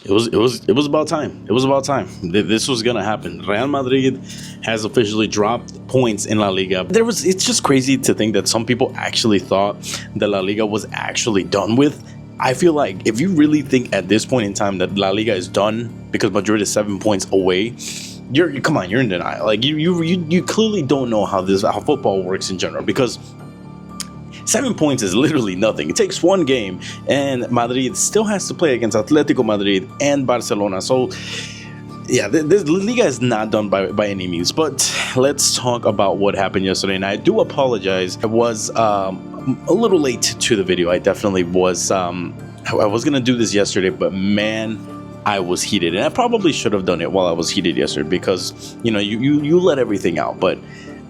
It was about time. It was about time. This was gonna happen. Real Madrid has officially dropped points in La Liga. It's just crazy to think that some people actually thought that La Liga was actually done with. I feel like if you really think at this point in time that La Liga is done because Madrid is 7 points away, you're in denial. Like you clearly don't know how football works in general, because 7 points is literally nothing. It takes one game, and Madrid still has to play against Atletico Madrid and Barcelona. So, yeah, this Liga is not done by any means. But let's talk about what happened yesterday. And I do apologize. I was a little late to the video. I definitely was. I was gonna do this yesterday, but man, I was heated, and I probably should have done it while I was heated yesterday, because you let everything out, but.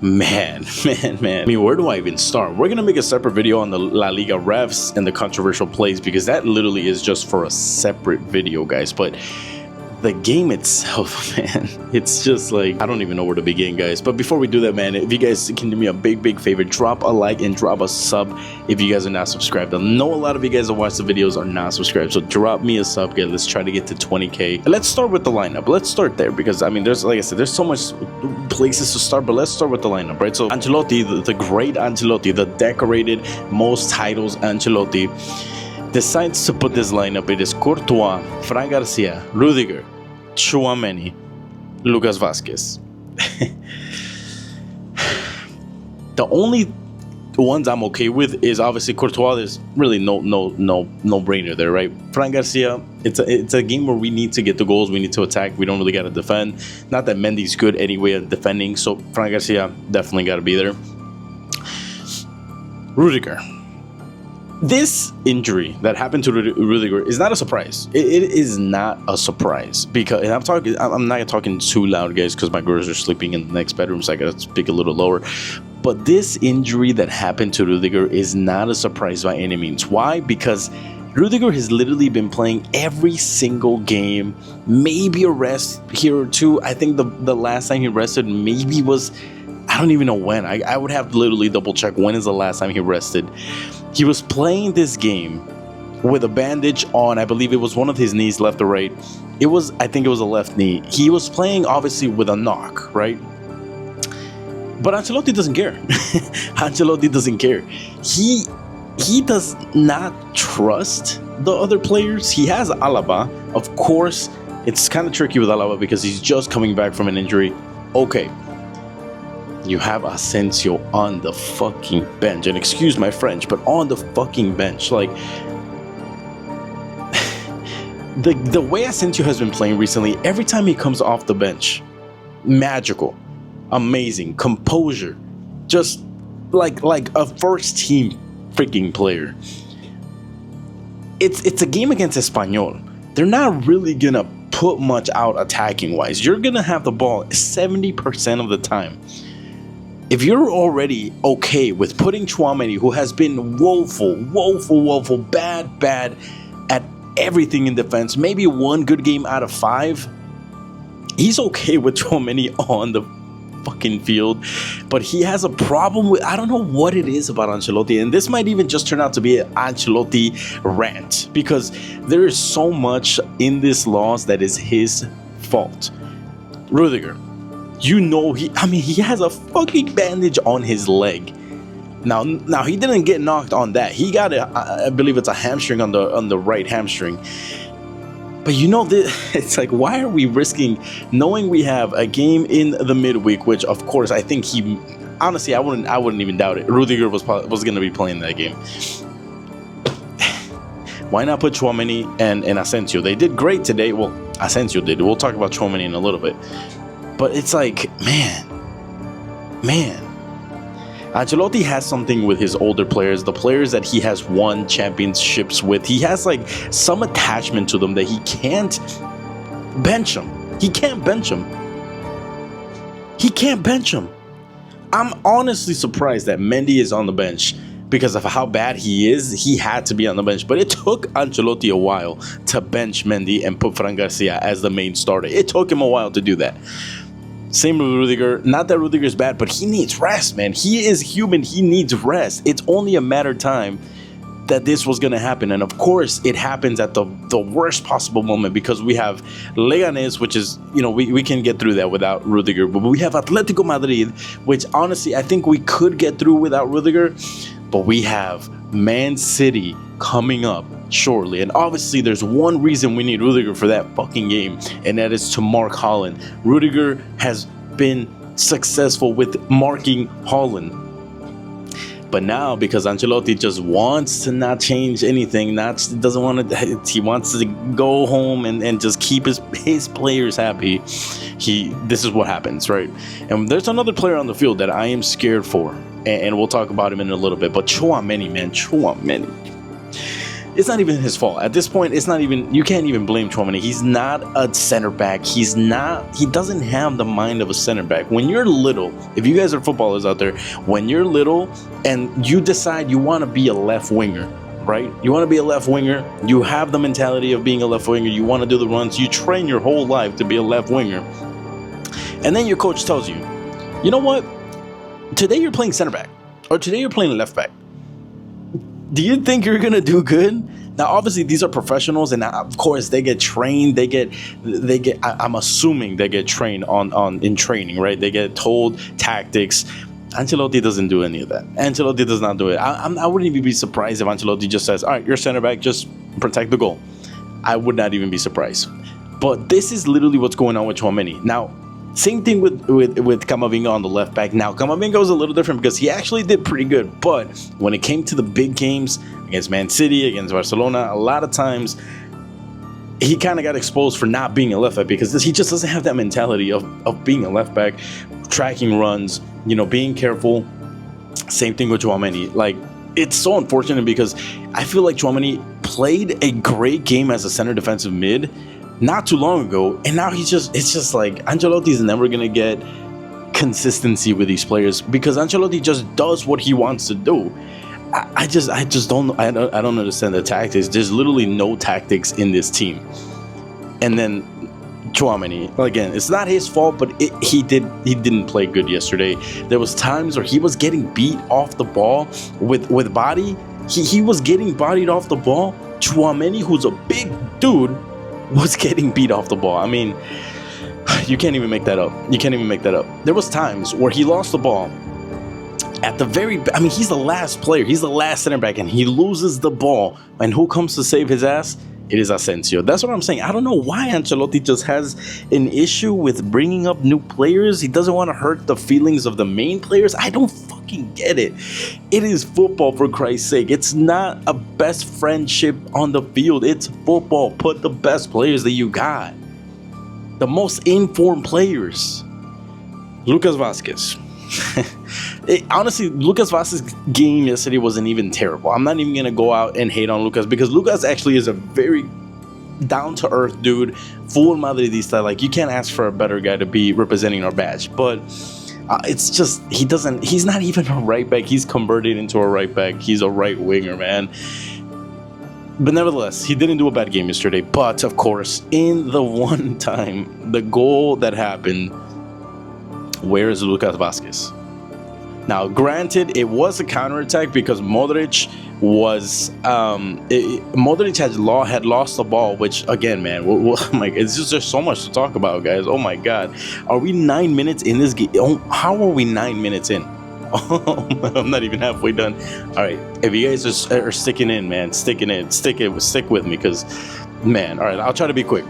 Man. I mean, where do I even start? We're gonna make a separate video on the La Liga refs and the controversial plays, because that literally is just for a separate video, guys. But the game itself, man, it's just like, I don't even know where to begin, guys. But before we do that, man, if you guys can do me a big favor, drop a like and drop a sub if you guys are not subscribed. I know a lot of you guys that watch the videos are not subscribed, so drop me a sub, guys. Let's try to get to 20k. Let's start with the lineup. Let's start there, because I mean, like I said, there's so much places to start, but let's start with the lineup, right? So Ancelotti, the great Ancelotti, the decorated, most titles Ancelotti, decides to put this lineup. It is Courtois, Fran Garcia, Rudiger, Tchouaméni, Lucas Vázquez. The only ones I'm okay with is obviously Courtois. There's really no brainer there, right? Fran Garcia, it's a game where we need to get the goals, we need to attack, we don't really got to defend. Not that Mendy's good anyway at defending, so Fran Garcia definitely got to be there. Rudiger. This injury that happened to Rudiger is not a surprise. It is not a surprise, because, and I'm not talking too loud, guys, because my girls are sleeping in the next bedroom, so I gotta speak a little lower. But this injury that happened to Rudiger is not a surprise by any means. Why? Because Rudiger has literally been playing every single game, maybe a rest here or two. I think the last time he rested maybe was, I don't even know when. I would have to literally double check when is the last time he rested. He was playing this game with a bandage on, I believe it was one of his knees, left or right. I think it was a left knee. He was playing obviously with a knock, right? But Ancelotti doesn't care. Ancelotti doesn't care. He does not trust the other players. He has Alaba. Of course, it's kind of tricky with Alaba because he's just coming back from an injury. Okay. You have Asensio on the fucking bench, and excuse my French, but on the fucking bench. Like, the way Asensio has been playing recently, every time he comes off the bench, magical, amazing, composure, just like a first team freaking player. It's a game against Espanyol. They're not really gonna put much out attacking wise. You're gonna have the ball 70% of the time. If you're already okay with putting Tchouaméni, who has been woeful, bad at everything in defense, maybe one good game out of 5, he's okay with Tchouaméni on the fucking field. But he has a problem with, I don't know what it is about Ancelotti, and this might even just turn out to be an Ancelotti rant, because there is so much in this loss that is his fault. Rudiger. He has a fucking bandage on his leg. Now he didn't get knocked on that. He got I believe it's a hamstring on the right hamstring. But it's like, why are we risking, knowing we have a game in the midweek, which of course I think honestly I wouldn't even doubt it. Rudiger was going to be playing that game. Why not put Tchouaméni and Asensio? They did great today. Well, Asensio did. We'll talk about Tchouaméni in a little bit. But it's like, man, Ancelotti has something with his older players, the players that he has won championships with. He has like some attachment to them that he can't bench them. He can't bench them. I'm honestly surprised that Mendy is on the bench, because of how bad he is. He had to be on the bench, but it took Ancelotti a while to bench Mendy and put Fran Garcia as the main starter. It took him a while to do that. Same with Rudiger. Not that Rudiger is bad, but he needs rest, man. He is human. He needs rest. It's only a matter of time that this was going to happen. And of course, it happens at the worst possible moment, because we have Leganes, which is, we can get through that without Rudiger. But we have Atletico Madrid, which honestly, I think we could get through without Rudiger. But we have Man City coming up shortly. And obviously, there's one reason we need Rudiger for that fucking game, and that is to mark Haaland. Rudiger has been successful with marking Haaland. But now, because Ancelotti just wants to not change anything, he wants to go home and just keep his players happy. This is what happens, right? And there's another player on the field that I am scared for, and we'll talk about him in a little bit. But Tchouaméni, man, it's not even his fault. At this point, you can't even blame Tchouaméni. He's not a center back. He doesn't have the mind of a center back. When you're little, if you guys are footballers out there, when you're little and you decide you want to be a left winger, right? You want to be a left winger. You have the mentality of being a left winger. You want to do the runs. You train your whole life to be a left winger. And then your coach tells you, you know what? Today you're playing center back, or today you're playing left back. Do you think you're gonna do good? Now, obviously, these are professionals, and of course, they get trained. I'm assuming they get trained in training, right? They get told tactics. Ancelotti doesn't do any of that. Ancelotti does not do it. I wouldn't even be surprised if Ancelotti just says, "All right, you're center back, just protect the goal." I would not even be surprised. But this is literally what's going on with Tchouaméni. Now, same thing with Camavinga on the left back. Now, Camavinga was a little different because he actually did pretty good. But when it came to the big games against Man City, against Barcelona, a lot of times he kind of got exposed for not being a left back, because he just doesn't have that mentality of being a left back, tracking runs, being careful. Same thing with Tchouaméni. Like, it's so unfortunate because I feel like Tchouaméni played a great game as a center defensive mid not too long ago, and now it's just like Ancelotti's never gonna get consistency with these players, because Ancelotti just does what he wants to do. I don't understand the tactics. There's literally no tactics in this team. And then Tchouaméni, again, it's not his fault, but he didn't play good yesterday. There was times where he was getting beat off the ball with body. He was getting bodied off the ball. Tchouaméni, who's a big dude, was getting beat off the ball. I mean, you can't even make that up. There was times where he lost the ball at the he's the last player. He's the last center back, and he loses the ball. And who comes to save his ass? It is Asensio. That's what I'm saying. I don't know why Ancelotti just has an issue with bringing up new players. He doesn't want to hurt the feelings of the main players. I don't fucking get it. It is football, for Christ's sake. It's not a best friendship on the field. It's football. Put the best players that you got. The most informed players. Lucas Vazquez. Honestly, Lucas Vazquez's game yesterday wasn't even terrible. I'm not even going to go out and hate on Lucas, because Lucas actually is a very down-to-earth dude, full Madridista. Like, you can't ask for a better guy to be representing our badge. But it's just, he's not even a right back. He's converted into a right back. He's a right winger, man. But nevertheless, he didn't do a bad game yesterday. But, of course, in the one time, the goal that happened, where is Lucas Vazquez? Now, granted, it was a counterattack because Modric had lost the ball, which, again, man, it's just, there's so much to talk about, guys. Oh my God, are we 9 minutes in this game? How are we 9 minutes in? I'm not even halfway done. All right, if you guys are sticking in, man, stick with me, because, man, all right, I'll try to be quick.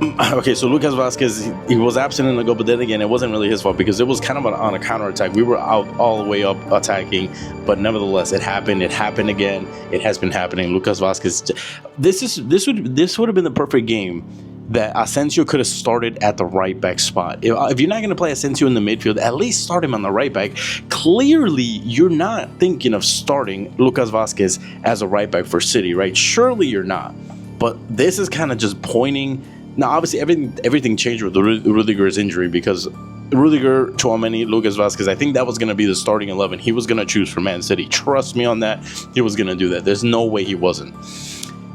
Okay, so Lucas Vazquez, he was absent in the goal, but then again, it wasn't really his fault because it was kind of on a counterattack. We were out all the way up attacking, but nevertheless, it happened. It happened again. It has been happening. Lucas Vazquez, this would have been the perfect game that Asensio could have started at the right back spot. If you're not going to play Asensio in the midfield, at least start him on the right back. Clearly, you're not thinking of starting Lucas Vazquez as a right back for City, right? Surely you're not. But this is kind of just pointing. Now, obviously, everything changed with Rudiger's injury, because Rudiger, Tchouaméni, Lucas Vazquez, I think that was going to be the starting 11 he was going to choose for Man City. Trust me on that. He was going to do that. There's no way he wasn't.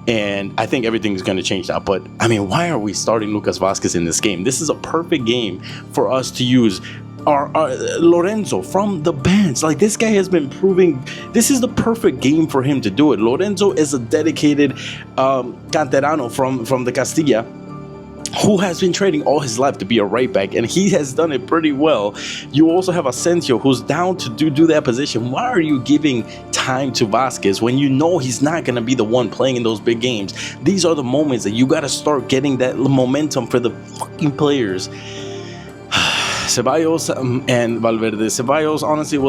And I think everything's going to change now. But, I mean, why are we starting Lucas Vazquez in this game? This is a perfect game for us to use or Lorenzo from the bench. Like, this guy has been proving this is the perfect game for him to do it. Lorenzo is a dedicated canterano from the Castilla, who has been training all his life to be a right back, and he has done it pretty well. You also have Asensio, who's down to do that position. Why are you giving time to Vasquez when you know he's not going to be the one playing in those big games? These are the moments that you got to start getting that momentum for the fucking players. Ceballos and Valverde. Ceballos honestly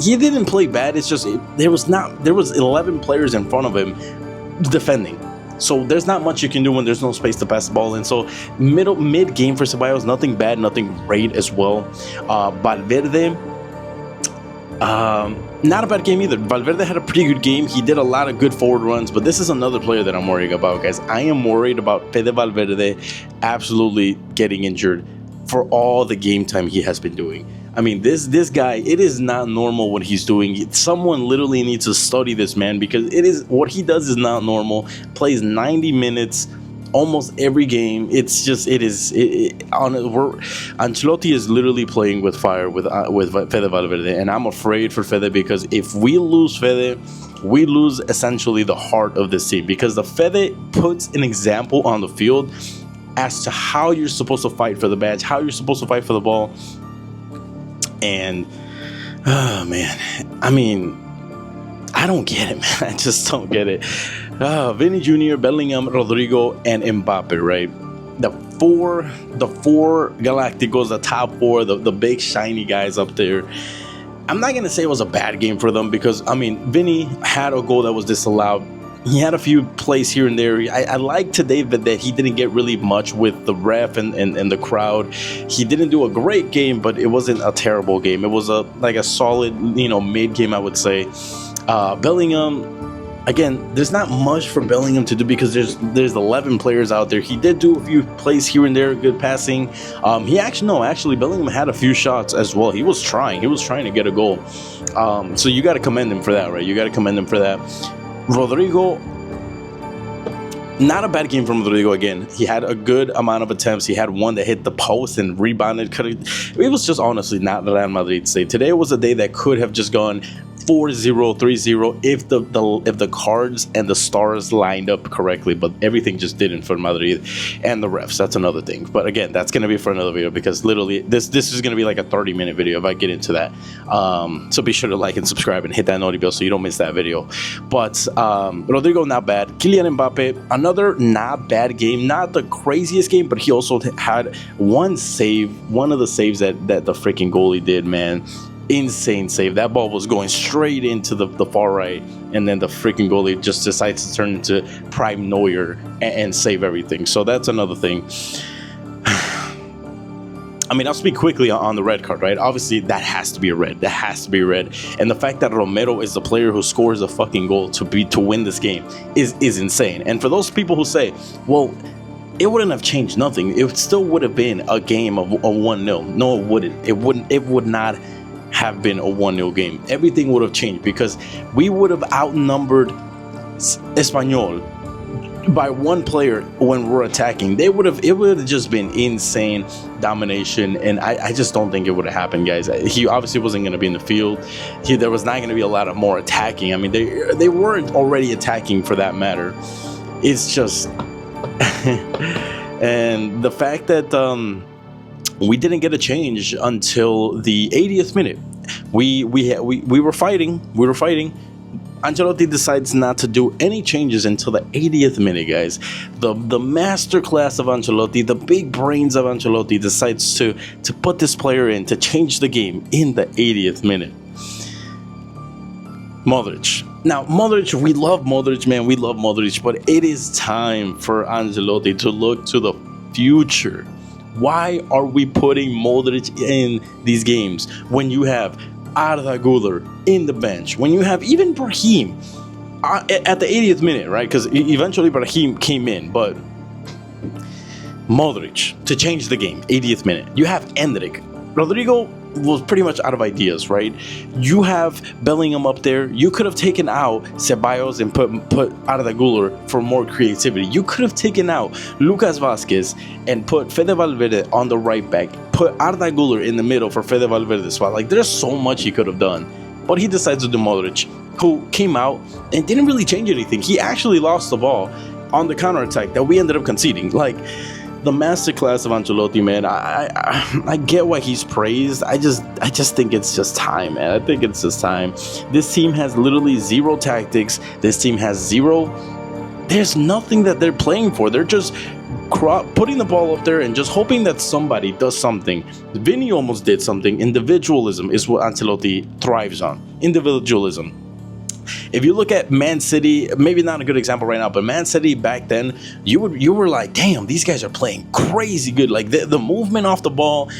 he didn't play bad. It's just there was 11 players in front of him defending. So there's not much you can do when there's no space to pass the ball in. So mid game for Ceballos, nothing bad, nothing great as well. Valverde, not a bad game either. Valverde had a pretty good game. He did a lot of good forward runs, but this is another player that I'm worried about, guys. I am worried about Fede Valverde absolutely getting injured for all the game time he has been doing. I mean, this guy, it is not normal what he's doing. Someone literally needs to study this man, because what he does is not normal. Plays 90 minutes almost every game. It's just Ancelotti is literally playing with fire with Fede Valverde, and I'm afraid for Fede, because if we lose Fede, we lose essentially the heart of this team, because the Fede puts an example on the field as to how you're supposed to fight for the badge, how you're supposed to fight for the ball. And oh man, I mean, I don't get it, man. I just don't get it. Vinny Jr., Bellingham, Rodrigo, and Mbappe, right? The four Galacticos, the top four, the big shiny guys up there. I'm not gonna say it was a bad game for them, because I mean, Vinny had a goal that was disallowed. He had a few plays here and there. I like today that he didn't get really much with the ref and the crowd. He didn't do a great game, but it wasn't a terrible game. It was a solid, mid game, I would say. Bellingham, again, there's not much for Bellingham to do, because there's 11 players out there. He did do a few plays here and there, good passing. Actually, Bellingham had a few shots as well. He was trying to get a goal. So you got to commend him for that, right? You got to commend him for that. Rodrigo, not a bad game from Rodrigo again. He had a good amount of attempts. He had one that hit the post and rebounded. It was just honestly not the Real Madrid day. Today was a day that could have just gone 4-0, 3-0 if the cards and the stars lined up correctly, but everything just didn't for Madrid and the refs. That's another thing. But again, that's going to be for another video, because literally this is going to be like a 30-minute video if I get into that. So be sure to like and subscribe and hit that notification bell so you don't miss that video. But Rodrigo, not bad. Kylian Mbappe, another not bad game. Not the craziest game, but he also had one save, one of the saves that the freaking goalie did, man. Insane save. That ball was going straight into the far right, and then the freaking goalie just decides to turn into prime Neuer and save everything. So that's another thing. I mean, I'll speak quickly on the red card, right? Obviously, that has to be a red. That has to be a red. And the fact that Romero is the player who scores a fucking goal to win this game is insane. And for those people who say, well, it wouldn't have changed nothing, it still would have been a game of a 1-0. No, it wouldn't. It would not have been a 1-0 game. Everything would have changed, because we would have outnumbered Espanyol by one player when we're attacking. It would have just been insane domination, and I just don't think it would have happened, guys. He obviously wasn't going to be in the field. There was not going to be a lot of more attacking. I mean, they weren't already attacking for that matter. It's just and the fact that we didn't get a change until the 80th minute. We were fighting. Ancelotti decides not to do any changes until the 80th minute, guys. The masterclass of Ancelotti, the big brains of Ancelotti, decides to put this player in to change the game in the 80th minute. Modric. Now, Modric, we love Modric, man. We love Modric, but it is time for Ancelotti to look to the future. Why are we putting Modric in these games when you have Arda Güler in the bench, when you have even Brahim at the 80th minute, right? Because eventually Brahim came in, but Modric to change the game, 80th minute. You have Endrick. Rodrigo, was pretty much out of ideas, right? You have Bellingham up there. You could have taken out Ceballos and put Arda Güler for more creativity. You could have taken out Lucas Vazquez and put Fede Valverde on the right back. Put Arda Güler in the middle for Fede Valverde's spot. Like, there's so much he could have done. But he decides to do Modric, who came out and didn't really change anything. He actually lost the ball on the counterattack that we ended up conceding. Like, the masterclass of Ancelotti, man. I get why he's praised. I just think it's just time, man. I think it's just time. This team has literally zero tactics. This team has zero. There's nothing that they're playing for. They're just putting the ball up there and just hoping that somebody does something. Vinny almost did something. Individualism is what Ancelotti thrives on. Individualism. If you look at Man City, maybe not a good example right now, but Man City back then, you were like, damn, these guys are playing crazy good. Like the movement off the ball,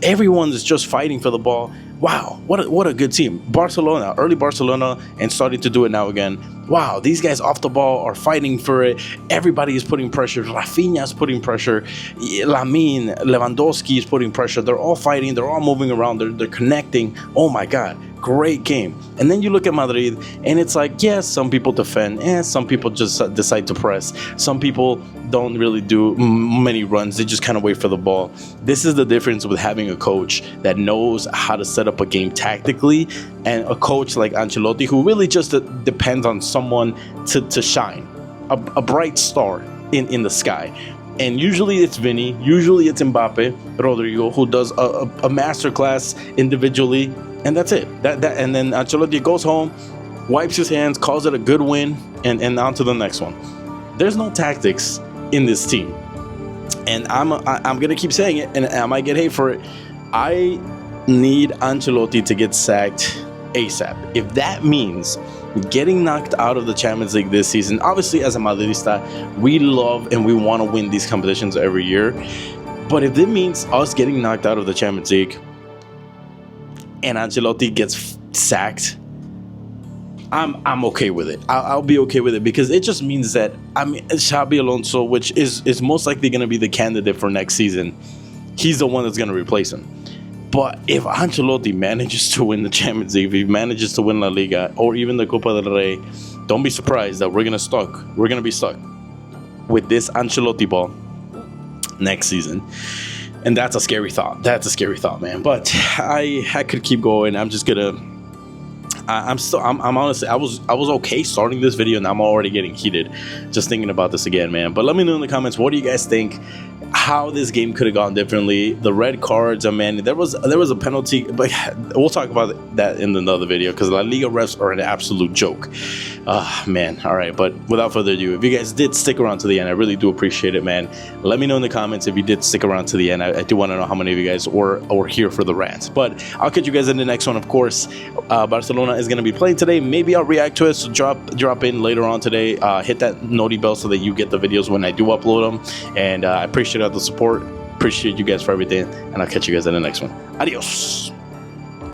everyone's just fighting for the ball. Wow, what a good team. Barcelona, early Barcelona, and starting to do it now again. Wow, these guys off the ball are fighting for it. Everybody is putting pressure. Rafinha is putting pressure. Lamine, Lewandowski is putting pressure. They're all fighting. They're all moving around. They're connecting. Oh my God, great game. And then you look at Madrid, and it's like, yes, some people defend, and some people just decide to press. Some people don't really do many runs. They just kind of wait for the ball. This is the difference with having a coach that knows how to set up a game tactically, and a coach like Ancelotti who really just depends on someone to shine, a bright star in the sky. And usually it's Vinny, usually it's Mbappe, Rodrigo, who does a masterclass individually, and that's it. And then Ancelotti goes home, wipes his hands, calls it a good win, and on to the next one. There's no tactics in this team, and I'm gonna keep saying it, and I might get hate for it. I need Ancelotti to get sacked ASAP. If that means getting knocked out of the Champions League this season, obviously as a Madridista, we love and we want to win these competitions every year. But if it means us getting knocked out of the Champions League and Ancelotti gets sacked, I'm okay with it. I'll be okay with it, because it just means that Xabi Alonso, which is most likely going to be the candidate for next season, he's the one that's going to replace him. But if Ancelotti manages to win the Champions League, if he manages to win La Liga or even the Copa del Rey, don't be surprised that we're gonna be stuck with this Ancelotti ball next season. And that's a scary thought. That's a scary thought, man. But I could keep going. I'm just gonna. I'm honestly, I was okay starting this video, and I'm already getting heated just thinking about this again, man. But let me know in the comments, what do you guys think? How this game could have gone differently? The red cards, man, there was a penalty, but we'll talk about that in another video, because La Liga refs are an absolute joke. Man, all right, but without further ado, if you guys did stick around to the end, I really do appreciate it, man. Let me know in the comments if you did stick around to the end. I do want to know how many of you guys were here for the rant. But I'll catch you guys in the next one, of course. Barcelona is going to be playing today. Maybe I'll react to it, so drop in later on today. Hit that noti bell so that you get the videos when I do upload them. And I appreciate all the support. Appreciate you guys for everything, and I'll catch you guys in the next one. Adios.